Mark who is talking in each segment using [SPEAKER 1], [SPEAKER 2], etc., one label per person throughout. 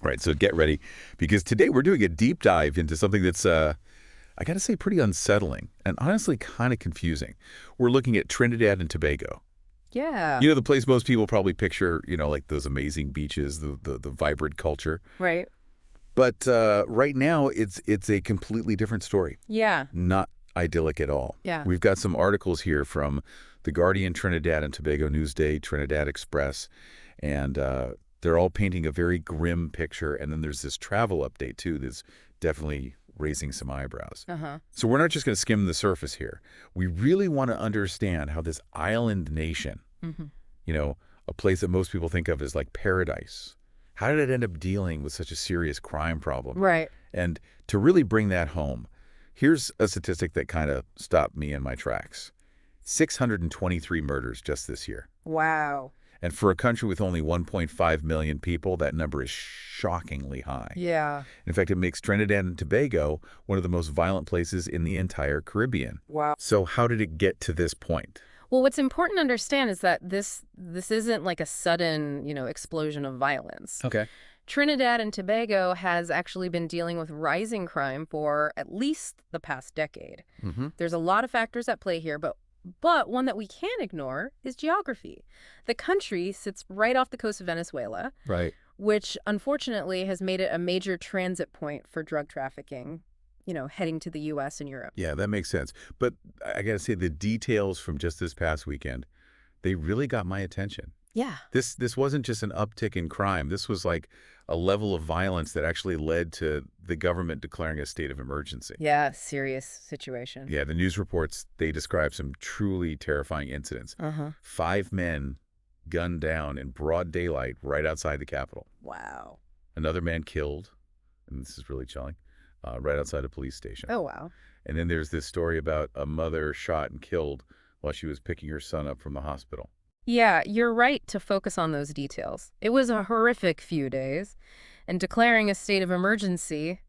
[SPEAKER 1] Right, so get ready, because today we're doing a deep dive into something that's, I got to say, pretty unsettling and honestly kind of confusing. We're looking at Trinidad and Tobago.
[SPEAKER 2] Yeah.
[SPEAKER 1] You know, the place most people probably picture, like those amazing beaches, the vibrant culture.
[SPEAKER 2] Right.
[SPEAKER 1] But right now, it's a completely different story.
[SPEAKER 2] Yeah.
[SPEAKER 1] Not idyllic at all.
[SPEAKER 2] Yeah.
[SPEAKER 1] We've got some articles here from The Guardian, Trinidad and Tobago Newsday, Trinidad Express, and they're all painting a very grim picture. And then there's this travel update, too, that's definitely raising some eyebrows. So we're not just going to skim the surface here. We really want to understand how this island nation, a place that most people think of as like paradise, how did it end up dealing with such a serious crime problem?
[SPEAKER 2] Right.
[SPEAKER 1] And to really bring that home, here's a statistic that kind of stopped me in my tracks. 623 murders just this year.
[SPEAKER 2] Wow.
[SPEAKER 1] And for a country with only 1.5 million people, that number is shockingly high.
[SPEAKER 2] Yeah.
[SPEAKER 1] In fact, it makes Trinidad and Tobago one of the most violent places in the entire Caribbean.
[SPEAKER 2] Wow.
[SPEAKER 1] So how did it get to this point?
[SPEAKER 2] Well, what's important to understand is that this isn't like a sudden, explosion of violence.
[SPEAKER 1] Okay.
[SPEAKER 2] Trinidad and Tobago has actually been dealing with rising crime for at least the past decade. There's a lot of factors at play here, but one that we can't ignore is geography. The country sits right off the coast of Venezuela,
[SPEAKER 1] Right.
[SPEAKER 2] which unfortunately has made it a major transit point for drug trafficking, heading to the U.S. and Europe.
[SPEAKER 1] Yeah, that makes sense. But I got to say, the details from just this past weekend, they really got my attention.
[SPEAKER 2] Yeah.
[SPEAKER 1] This wasn't just an uptick in crime. This was like a level of violence that actually led to the government declaring a state of emergency.
[SPEAKER 2] Yeah, serious situation.
[SPEAKER 1] Yeah, the news reports, they describe some truly terrifying incidents. 5 men gunned down in broad daylight right outside the Capitol.
[SPEAKER 2] Wow.
[SPEAKER 1] Another man killed, and this is really chilling, right outside a police station.
[SPEAKER 2] Oh, wow.
[SPEAKER 1] And then there's this story about a mother shot and killed while she was picking her son up from the hospital.
[SPEAKER 2] Yeah, you're right to focus on those details. It was a horrific few days, and declaring a state of emergency,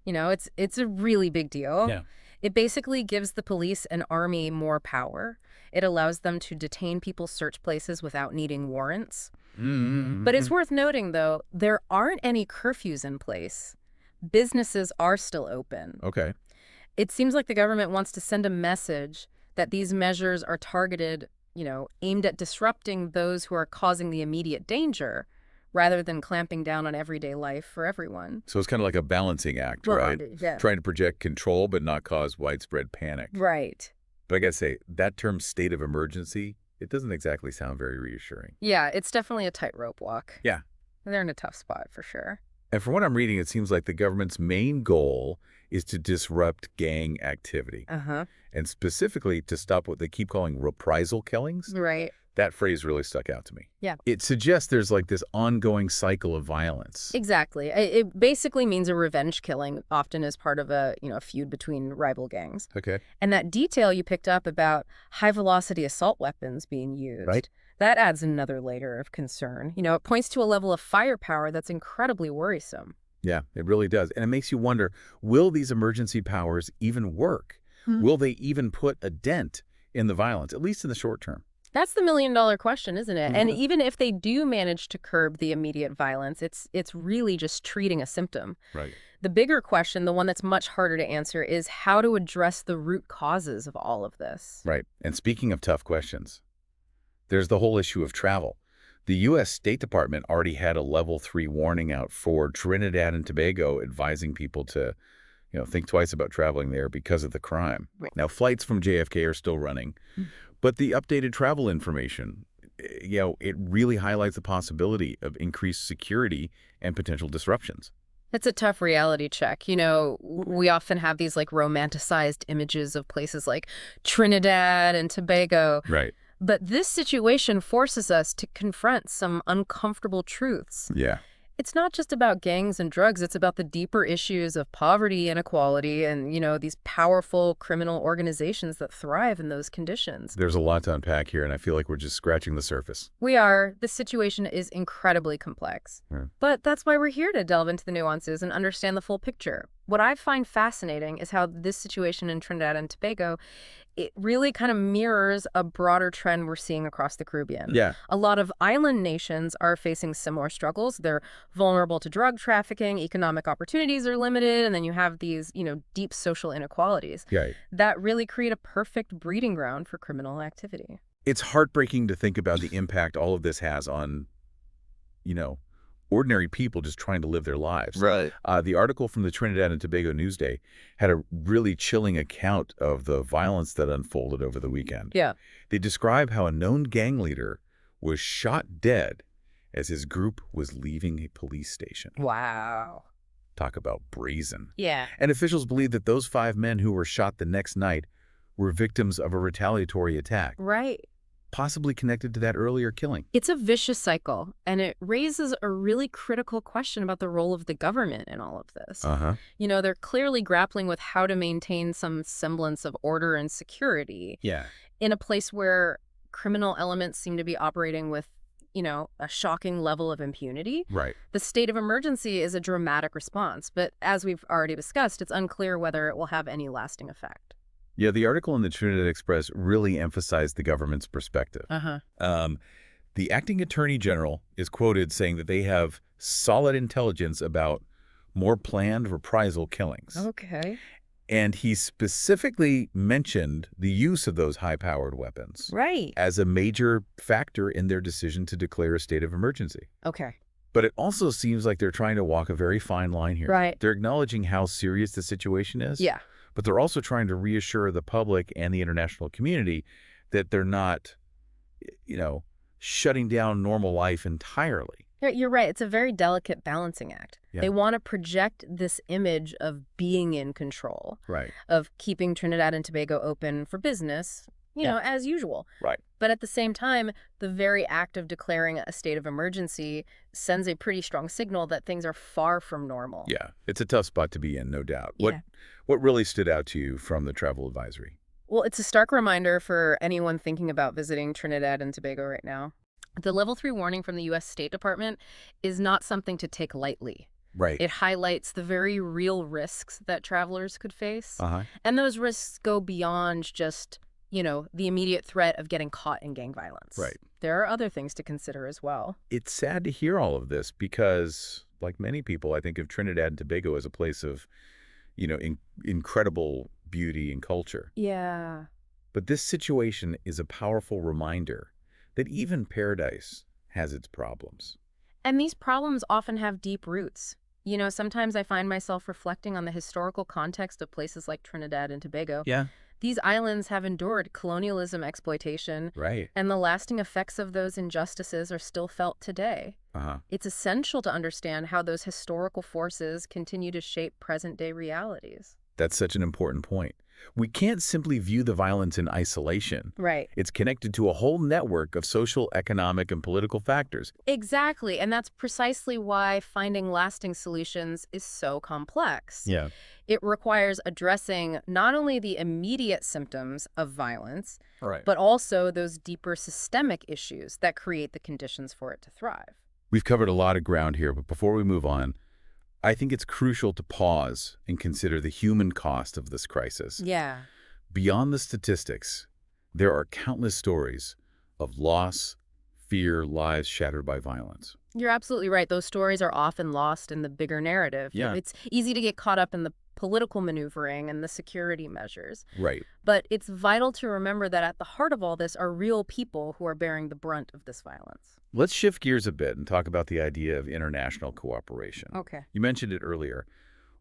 [SPEAKER 2] it's a really big deal.
[SPEAKER 1] Yeah.
[SPEAKER 2] It basically gives the police and army more power. It allows them to detain people's search places without needing warrants. But it's worth noting, though, there aren't any curfews in place. Businesses are still open.
[SPEAKER 1] Okay.
[SPEAKER 2] It seems like the government wants to send a message that these measures are targeted, aimed at disrupting those who are causing the immediate danger, rather than clamping down on everyday life for everyone.
[SPEAKER 1] So it's kind of like a balancing act,
[SPEAKER 2] Well,
[SPEAKER 1] right?
[SPEAKER 2] yeah.
[SPEAKER 1] Trying to project control but not cause widespread panic.
[SPEAKER 2] Right.
[SPEAKER 1] But I got to say, that term state of emergency, it doesn't exactly sound very reassuring.
[SPEAKER 2] Yeah, it's definitely a tightrope walk.
[SPEAKER 1] Yeah.
[SPEAKER 2] They're in a tough spot for sure.
[SPEAKER 1] And from what I'm reading, it seems like the government's main goal is to disrupt gang activity. And specifically to stop what they keep calling reprisal killings.
[SPEAKER 2] Right.
[SPEAKER 1] That phrase really stuck out to me.
[SPEAKER 2] Yeah.
[SPEAKER 1] It suggests there's like this ongoing cycle of violence.
[SPEAKER 2] Exactly. It basically means a revenge killing, often as part of a feud between rival gangs.
[SPEAKER 1] Okay.
[SPEAKER 2] And that detail you picked up about high-velocity assault weapons being used,
[SPEAKER 1] Right.
[SPEAKER 2] that adds another layer of concern. It points to a level of firepower that's incredibly worrisome.
[SPEAKER 1] Yeah, it really does. And it makes you wonder, will these emergency powers even work? Will they even put a dent in the violence, at least in the short term?
[SPEAKER 2] That's the million-dollar question, isn't it? And even if they do manage to curb the immediate violence, it's really just treating a symptom.
[SPEAKER 1] Right.
[SPEAKER 2] The bigger question, the one that's much harder to answer, is how to address the root causes of all of this.
[SPEAKER 1] Right. And speaking of tough questions, there's the whole issue of travel. The U.S. State Department already had a level 3 warning out for Trinidad and Tobago advising people to, think twice about traveling there because of the crime.
[SPEAKER 2] Right.
[SPEAKER 1] Now, flights from JFK are still running, but the updated travel information, it really highlights the possibility of increased security and potential disruptions.
[SPEAKER 2] It's a tough reality check. We often have these romanticized images of places like Trinidad and Tobago.
[SPEAKER 1] Right.
[SPEAKER 2] But this situation forces us to confront some uncomfortable truths.
[SPEAKER 1] Yeah.
[SPEAKER 2] It's not just about gangs and drugs. It's about the deeper issues of poverty, inequality, and, these powerful criminal organizations that thrive in those conditions.
[SPEAKER 1] There's a lot to unpack here, and I feel like we're just scratching the surface.
[SPEAKER 2] We are. The situation is incredibly complex.
[SPEAKER 1] Yeah.
[SPEAKER 2] But that's why we're here to delve into the nuances and understand the full picture. What I find fascinating is how this situation in Trinidad and Tobago it really kind of mirrors a broader trend we're seeing across the Caribbean.
[SPEAKER 1] Yeah.
[SPEAKER 2] A lot of island nations are facing similar struggles. They're vulnerable to drug trafficking, economic opportunities are limited, and then you have these, deep social inequalities
[SPEAKER 1] Right.
[SPEAKER 2] that really create a perfect breeding ground for criminal activity.
[SPEAKER 1] It's heartbreaking to think about the impact all of this has on, you know, ordinary people just trying to live their lives.
[SPEAKER 3] Right.
[SPEAKER 1] The article from the Trinidad and Tobago Newsday had a really chilling account of the violence that unfolded over the weekend.
[SPEAKER 2] Yeah.
[SPEAKER 1] They describe how a known gang leader was shot dead as his group was leaving a police station.
[SPEAKER 2] Wow.
[SPEAKER 1] Talk about brazen.
[SPEAKER 2] Yeah.
[SPEAKER 1] And officials believe that those 5 men who were shot the next night were victims of a retaliatory attack,
[SPEAKER 2] Right.
[SPEAKER 1] possibly connected to that earlier killing.
[SPEAKER 2] It's a vicious cycle, and it raises a really critical question about the role of the government in all of this.
[SPEAKER 1] Uh-huh.
[SPEAKER 2] They're clearly grappling with how to maintain some semblance of order and security
[SPEAKER 1] Yeah.
[SPEAKER 2] in a place where criminal elements seem to be operating with, a shocking level of impunity.
[SPEAKER 1] Right.
[SPEAKER 2] The state of emergency is a dramatic response, but as we've already discussed, it's unclear whether it will have any lasting effect.
[SPEAKER 1] Yeah, the article in the Trinidad Express really emphasized the government's perspective.
[SPEAKER 2] Uh-huh.
[SPEAKER 1] The acting attorney general is quoted saying that they have solid intelligence about more planned reprisal killings.
[SPEAKER 2] Okay.
[SPEAKER 1] And he specifically mentioned the use of those high-powered weapons
[SPEAKER 2] Right.
[SPEAKER 1] as a major factor in their decision to declare a state of emergency.
[SPEAKER 2] Okay.
[SPEAKER 1] But it also seems like they're trying to walk a very fine line here.
[SPEAKER 2] Right.
[SPEAKER 1] They're acknowledging how serious the situation is.
[SPEAKER 2] Yeah.
[SPEAKER 1] But they're also trying to reassure the public and the international community that they're not, shutting down normal life entirely.
[SPEAKER 2] You're right. It's a very delicate balancing act.
[SPEAKER 1] Yeah.
[SPEAKER 2] They want to project this image of being in control,
[SPEAKER 1] Right.
[SPEAKER 2] of keeping Trinidad and Tobago open for business, as usual.
[SPEAKER 1] Right.
[SPEAKER 2] But at the same time, the very act of declaring a state of emergency sends a pretty strong signal that things are far from normal.
[SPEAKER 1] Yeah. It's a tough spot to be in, no doubt.
[SPEAKER 2] Yeah.
[SPEAKER 1] What really stood out to you from the travel advisory?
[SPEAKER 2] Well, it's a stark reminder for anyone thinking about visiting Trinidad and Tobago right now. The Level 3 warning from the U.S. State Department is not something to take lightly.
[SPEAKER 1] Right.
[SPEAKER 2] It highlights the very real risks that travelers could face.
[SPEAKER 1] Uh-huh.
[SPEAKER 2] And those risks go beyond just, the immediate threat of getting caught in gang violence.
[SPEAKER 1] Right.
[SPEAKER 2] There are other things to consider as well.
[SPEAKER 1] It's sad to hear all of this because, like many people, I think of Trinidad and Tobago as a place of, incredible beauty and culture.
[SPEAKER 2] Yeah.
[SPEAKER 1] But this situation is a powerful reminder that even paradise has its problems.
[SPEAKER 2] And these problems often have deep roots. Sometimes I find myself reflecting on the historical context of places like Trinidad and Tobago.
[SPEAKER 1] Yeah.
[SPEAKER 2] These islands have endured colonialism, exploitation,
[SPEAKER 1] Right.
[SPEAKER 2] and the lasting effects of those injustices are still felt today.
[SPEAKER 1] Uh-huh.
[SPEAKER 2] It's essential to understand how those historical forces continue to shape present-day realities.
[SPEAKER 1] That's such an important point. We can't simply view the violence in isolation.
[SPEAKER 2] Right.
[SPEAKER 1] It's connected to a whole network of social, economic, and political factors.
[SPEAKER 2] Exactly, and that's precisely why finding lasting solutions is so complex.
[SPEAKER 1] Yeah.
[SPEAKER 2] It requires addressing not only the immediate symptoms of violence,
[SPEAKER 1] Right.
[SPEAKER 2] but also those deeper systemic issues that create the conditions for it to thrive.
[SPEAKER 1] We've covered a lot of ground here, but before we move on, I think it's crucial to pause and consider the human cost of this crisis.
[SPEAKER 2] Yeah.
[SPEAKER 1] Beyond the statistics, there are countless stories of loss, fear, lives shattered by violence.
[SPEAKER 2] You're absolutely right. Those stories are often lost in the bigger narrative.
[SPEAKER 1] Yeah.
[SPEAKER 2] It's easy to get caught up in the political maneuvering and the security measures.
[SPEAKER 1] Right.
[SPEAKER 2] But it's vital to remember that at the heart of all this are real people who are bearing the brunt of this violence.
[SPEAKER 1] Let's shift gears a bit and talk about the idea of international cooperation.
[SPEAKER 2] Okay.
[SPEAKER 1] You mentioned it earlier.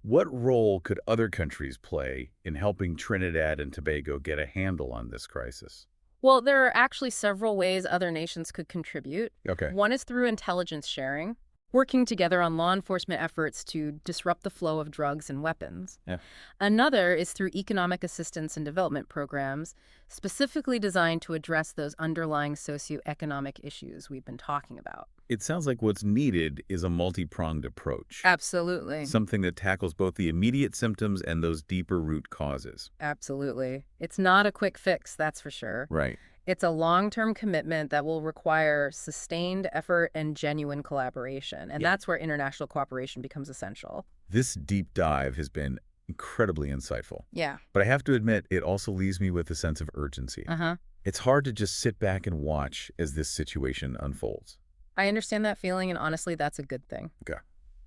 [SPEAKER 1] What role could other countries play in helping Trinidad and Tobago get a handle on this crisis?
[SPEAKER 2] Well, there are actually several ways other nations could contribute.
[SPEAKER 1] Okay.
[SPEAKER 2] One is through intelligence sharing, working together on law enforcement efforts to disrupt the flow of drugs and weapons.
[SPEAKER 1] Yeah.
[SPEAKER 2] Another is through economic assistance and development programs, specifically designed to address those underlying socioeconomic issues we've been talking about.
[SPEAKER 1] It sounds like what's needed is a multi-pronged approach.
[SPEAKER 2] Absolutely.
[SPEAKER 1] Something that tackles both the immediate symptoms and those deeper root causes.
[SPEAKER 2] Absolutely. It's not a quick fix, that's for sure.
[SPEAKER 1] Right.
[SPEAKER 2] It's a long-term commitment that will require sustained effort and genuine collaboration. And
[SPEAKER 1] Yeah.
[SPEAKER 2] that's where international cooperation becomes essential.
[SPEAKER 1] This deep dive has been Incredibly insightful.
[SPEAKER 2] Yeah.
[SPEAKER 1] But I have to admit, it also leaves me with a sense of urgency.
[SPEAKER 2] Uh-huh.
[SPEAKER 1] It's hard to just sit back and watch as this situation unfolds.
[SPEAKER 2] I understand that feeling, and honestly, that's a good thing.
[SPEAKER 1] Okay.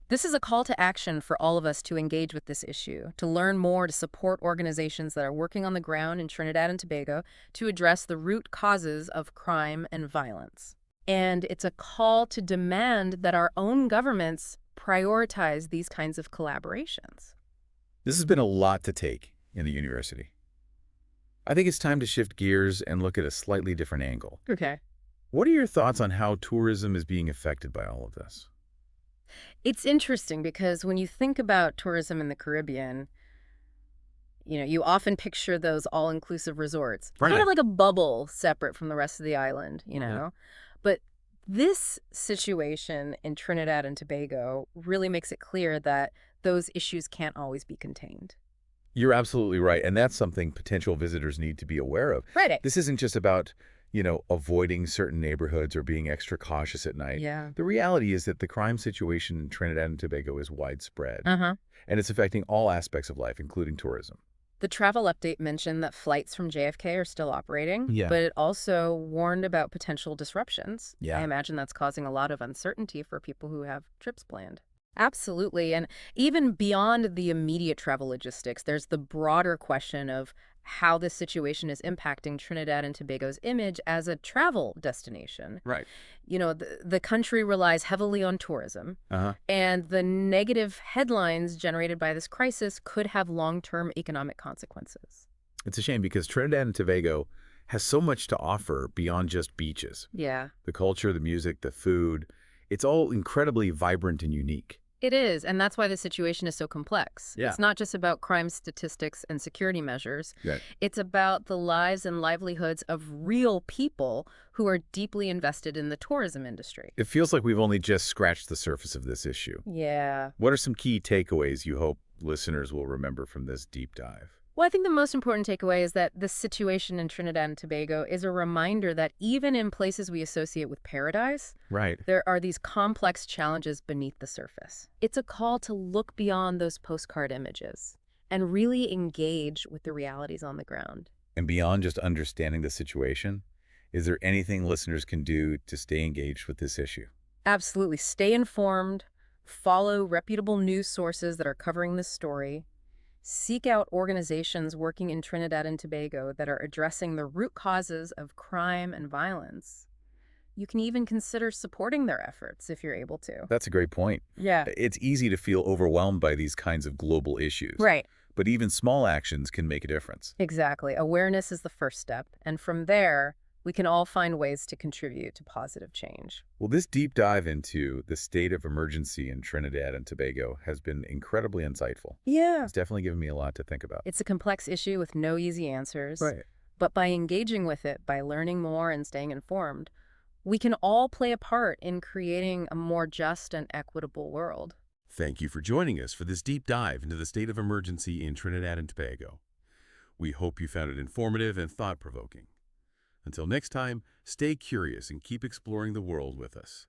[SPEAKER 2] This is a call to action for all of us to engage with this issue, to learn more, to support organizations that are working on the ground in Trinidad and Tobago to address the root causes of crime and violence. And it's a call to demand that our own governments prioritize these kinds of collaborations.
[SPEAKER 1] This has been a lot to take in the university. I think it's time to shift gears and look at a slightly different angle.
[SPEAKER 2] Okay.
[SPEAKER 1] What are your thoughts on how tourism is being affected by all of this?
[SPEAKER 2] It's interesting because when you think about tourism in the Caribbean, you often picture those all-inclusive resorts.
[SPEAKER 1] Right.
[SPEAKER 2] Kind of like a bubble separate from the rest of the island, you know? But this situation in Trinidad and Tobago really makes it clear that those issues can't always be contained.
[SPEAKER 1] You're absolutely right, and that's something potential visitors need to be aware of.
[SPEAKER 2] Right.
[SPEAKER 1] This isn't just about, avoiding certain neighborhoods or being extra cautious at night.
[SPEAKER 2] Yeah.
[SPEAKER 1] The reality is that the crime situation in Trinidad and Tobago is widespread,
[SPEAKER 2] Uh-huh.
[SPEAKER 1] and it's affecting all aspects of life, including tourism.
[SPEAKER 2] The travel update mentioned that flights from JFK are still operating,
[SPEAKER 1] Yeah.
[SPEAKER 2] but it also warned about potential disruptions.
[SPEAKER 1] Yeah.
[SPEAKER 2] I imagine that's causing a lot of uncertainty for people who have trips planned. Absolutely. And even beyond the immediate travel logistics, there's the broader question of how this situation is impacting Trinidad and Tobago's image as a travel destination.
[SPEAKER 1] Right.
[SPEAKER 2] The country relies heavily on tourism,
[SPEAKER 1] Uh-huh.
[SPEAKER 2] and the negative headlines generated by this crisis could have long-term economic consequences.
[SPEAKER 1] It's a shame because Trinidad and Tobago has so much to offer beyond just beaches.
[SPEAKER 2] Yeah.
[SPEAKER 1] The culture, the music, the food, it's all incredibly vibrant and unique.
[SPEAKER 2] It is, and that's why the situation is so complex.
[SPEAKER 1] Yeah.
[SPEAKER 2] It's not just about crime statistics and security measures.
[SPEAKER 1] Right.
[SPEAKER 2] It's about the lives and livelihoods of real people who are deeply invested in the tourism industry.
[SPEAKER 1] It feels like we've only just scratched the surface of this issue.
[SPEAKER 2] Yeah.
[SPEAKER 1] What are some key takeaways you hope listeners will remember from this deep dive?
[SPEAKER 2] Well, I think the most important takeaway is that the situation in Trinidad and Tobago is a reminder that even in places we associate with paradise,
[SPEAKER 1] Right.
[SPEAKER 2] there are these complex challenges beneath the surface. It's a call to look beyond those postcard images and really engage with the realities on the ground.
[SPEAKER 1] And beyond just understanding the situation, is there anything listeners can do to stay engaged with this issue?
[SPEAKER 2] Absolutely. Stay informed, follow reputable news sources that are covering this story, seek out organizations working in Trinidad and Tobago that are addressing the root causes of crime and violence. You can even consider supporting their efforts if you're able to.
[SPEAKER 1] That's a great point.
[SPEAKER 2] Yeah.
[SPEAKER 1] It's easy to feel overwhelmed by these kinds of global issues.
[SPEAKER 2] Right.
[SPEAKER 1] But even small actions can make a difference.
[SPEAKER 2] Exactly. Awareness is the first step. And from there, we can all find ways to contribute to positive change.
[SPEAKER 1] Well, this deep dive into the state of emergency in Trinidad and Tobago has been incredibly insightful.
[SPEAKER 2] Yeah.
[SPEAKER 1] It's definitely given me a lot to think about.
[SPEAKER 2] It's a complex issue with no easy answers.
[SPEAKER 1] Right.
[SPEAKER 2] But by engaging with it, by learning more and staying informed, we can all play a part in creating a more just and equitable world.
[SPEAKER 3] Thank you for joining us for this deep dive into the state of emergency in Trinidad and Tobago. We hope you found it informative and thought-provoking. Until next time, stay curious and keep exploring the world with us.